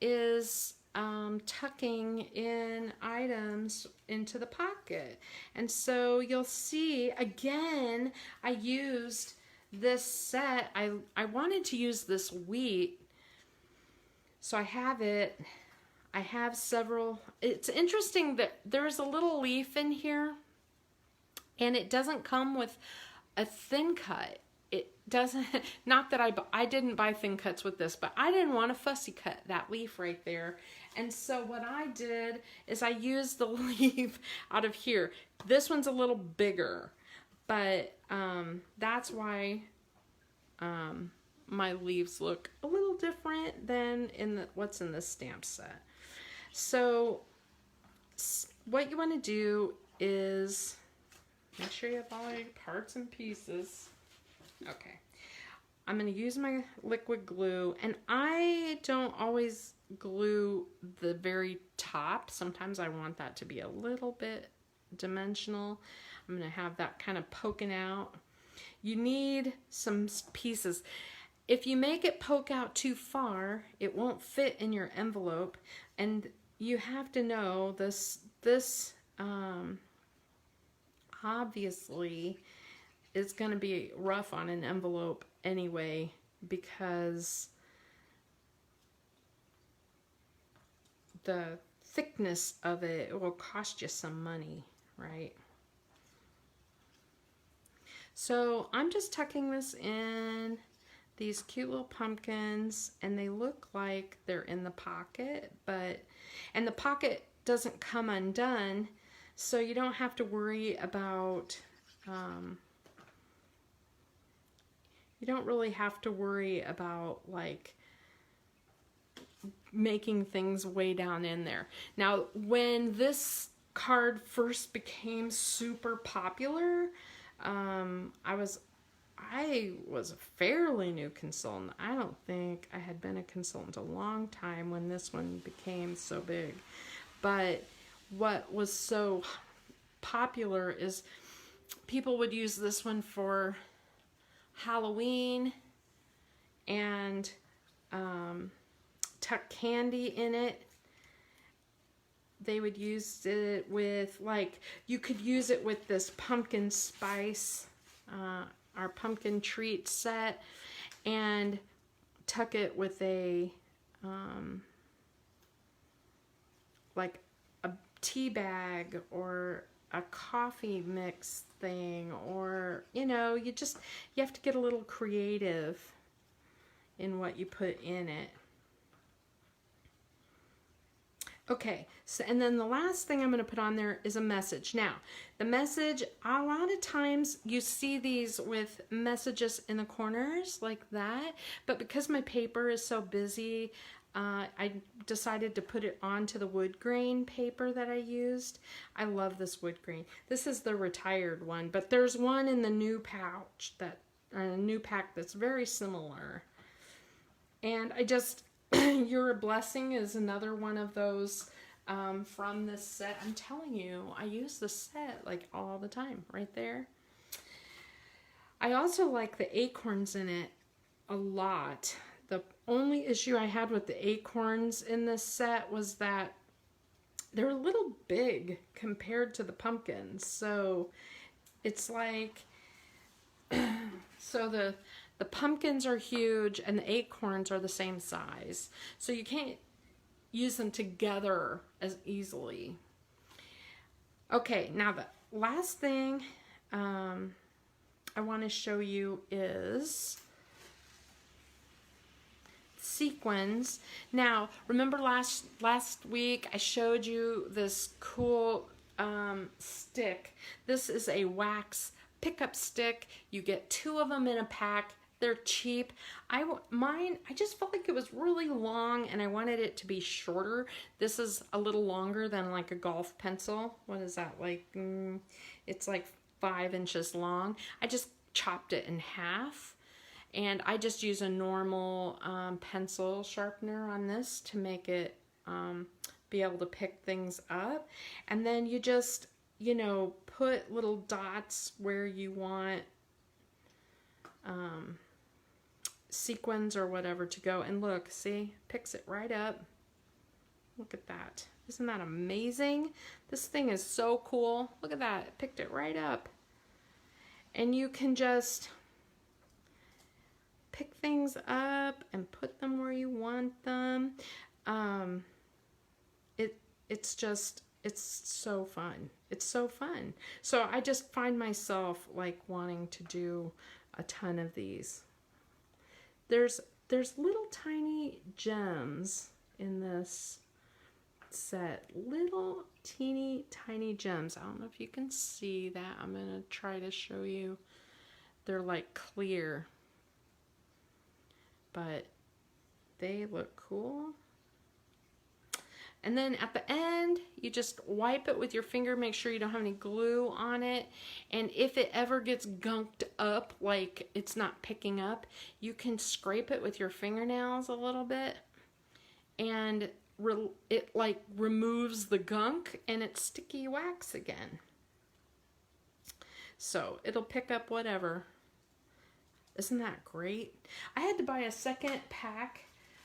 is tucking in items into the pocket. And so you'll see, again, I used this set. I wanted to use this wheat, so I have it. I have several. It's interesting that there's a little leaf in here, and it doesn't come with a thin cut. It doesn't, not that I didn't buy thin cuts with this, but I didn't want to fussy cut that leaf right there. And so what I did is I used the leaf out of here. This one's a little bigger, but that's why my leaves look a little different than what's in this stamp set. So what you want to do is make sure you have all your parts and pieces. Okay, I'm going to use my liquid glue, and I don't always glue the very top. Sometimes I want that to be a little bit dimensional. I'm going to have that kind of poking out. You need some pieces. If you make it poke out too far, it won't fit in your envelope, and you have to know this obviously it's going to be rough on an envelope anyway, because the thickness of it will cost you some money, right? So I'm just tucking this in, these cute little pumpkins, and they look like they're in the pocket, and the pocket doesn't come undone, so you don't have to worry about you don't really have to worry about like making things way down in there. Now, when this card first became super popular, I was a fairly new consultant. I don't think I had been a consultant a long time when this one became so big. But what was so popular is people would use this one for Halloween and tuck candy in it. They would use it with, like, you could use it with this pumpkin spice, our pumpkin treat set, and tuck it with a like a tea bag or a coffee mix thing, or you have to get a little creative in what you put in it. Okay, so and then the last thing I'm going to put on there is a message. Now, the message, a lot of times you see these with messages in the corners like that, but because my paper is so busy, I decided to put it onto the wood grain paper that I used. I love this wood grain. This is the retired one, but there's one in the new pouch, new pack that's very similar. And I just, You're a Blessing is another one of those from this set. I'm telling you, I use this set like all the time, right there. I also like the acorns in it a lot. The only issue I had with the acorns in this set was that they're a little big compared to the pumpkins. So it's like, so the pumpkins are huge and the acorns are the same size. So you can't use them together as easily. Okay, now last thing I want to show you is sequins. Now, remember last week I showed you this cool stick. This is a wax pickup stick. You get 2 of them in a pack. They're cheap. I just felt like it was really long and I wanted it to be shorter. This is a little longer than like a golf pencil. What is that, like? It's like 5 inches long. I just chopped it in half. And I just use a normal pencil sharpener on this to make it be able to pick things up. And then you just, you know, put little dots where you want sequins or whatever to go. And look, see, picks it right up. Look at that. Isn't that amazing? This thing is so cool. Look at that. It picked it right up. And you can just pick things up and put them where you want them. It's so fun. It's so fun. So I just find myself like wanting to do a ton of these. There's little tiny gems in this set. Little teeny tiny gems. I don't know if you can see that. I'm going to try to show you. They're like clear. But they look cool. And then at the end, you just wipe it with your finger, make sure you don't have any glue on it. And if it ever gets gunked up, like it's not picking up, you can scrape it with your fingernails a little bit. And it like removes the gunk and it's sticky wax again. So it'll pick up whatever. Isn't that great? I had to buy a second pack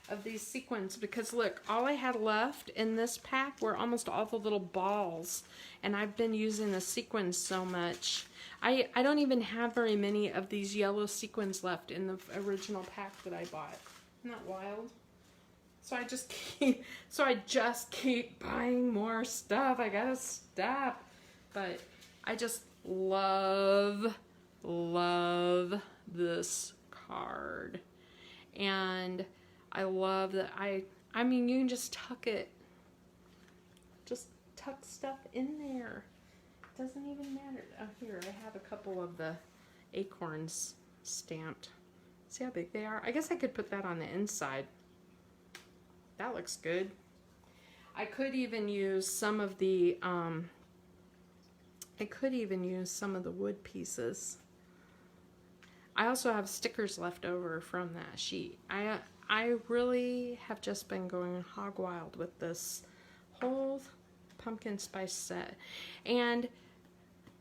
of these sequins because look, all I had left in this pack were almost all the little balls, and I've been using the sequins so much. I don't even have very many of these yellow sequins left in the original pack that I bought. Isn't that wild? So I just keep buying more stuff. I gotta stop. But I just love this card. And I love that I mean, you can just tuck it. Just tuck stuff in there. It doesn't even matter. Oh, here, I have a couple of the acorns stamped. See how big they are? I guess I could put that on the inside. That looks good. I could even use some of the wood pieces. I also have stickers left over from that sheet. I really have just been going hog wild with this whole pumpkin spice set. And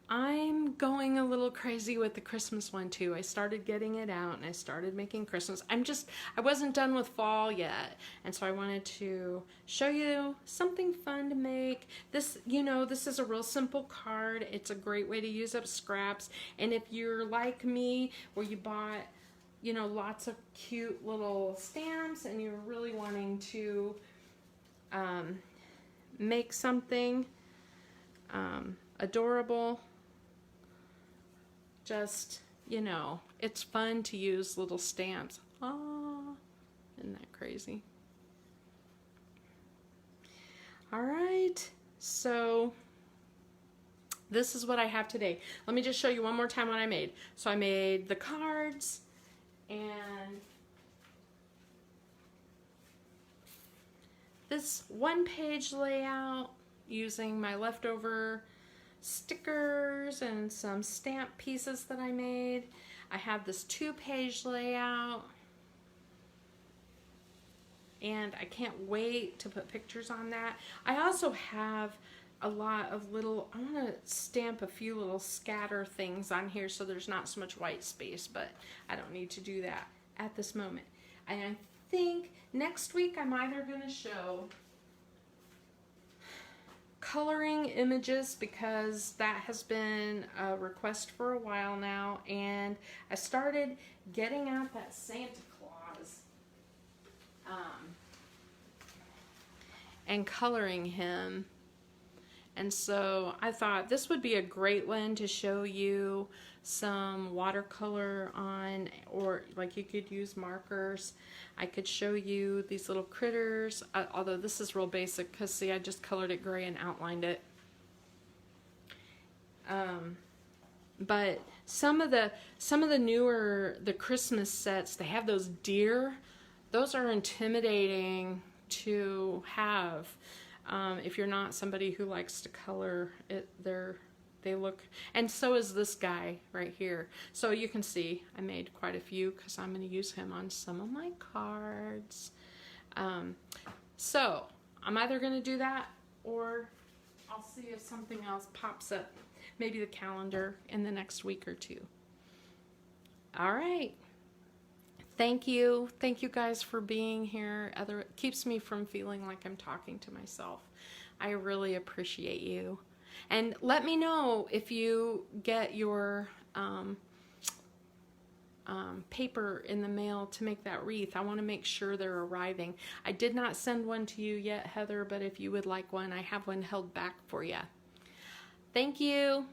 I'm going a little crazy with the Christmas one too. I started getting it out and I started making Christmas. I wasn't done with fall yet. And so I wanted to show you something fun to make. This, you know, this is a real simple card. It's a great way to use up scraps. And if you're like me, where you bought, you know, lots of cute little stamps and you're really wanting to make something adorable, just, you know, it's fun to use little stamps. Ah, isn't that crazy? All right, so this is what I have today. Let me just show you one more time what I made. So I made the cards and this one-page layout using my leftover stickers and some stamp pieces that I made. I have this 2-page layout and I can't wait to put pictures on that. I also have a lot of little, I want to stamp a few little scatter things on here so there's not so much white space, but I don't need to do that at this moment. And I think next week I'm either going to show coloring images because that has been a request for a while now, and I started getting out that Santa Claus and coloring him, And so I thought this would be a great one to show you some watercolor on, or like you could use markers. I could show you these little critters, although this is real basic because see, I just colored it gray and outlined it. But some of the newer, the Christmas sets, they have those deer. Those are intimidating to have. If you're not somebody who likes to color it, they look, and so is this guy right here. So you can see I made quite a few because I'm going to use him on some of my cards. So I'm either going to do that or I'll see if something else pops up. Maybe the calendar in the next week or two. All right. Thank you. Thank you guys for being here. It keeps me from feeling like I'm talking to myself. I really appreciate you. And let me know if you get your paper in the mail to make that wreath. I want to make sure they're arriving. I did not send one to you yet, Heather, but if you would like one, I have one held back for you. Thank you.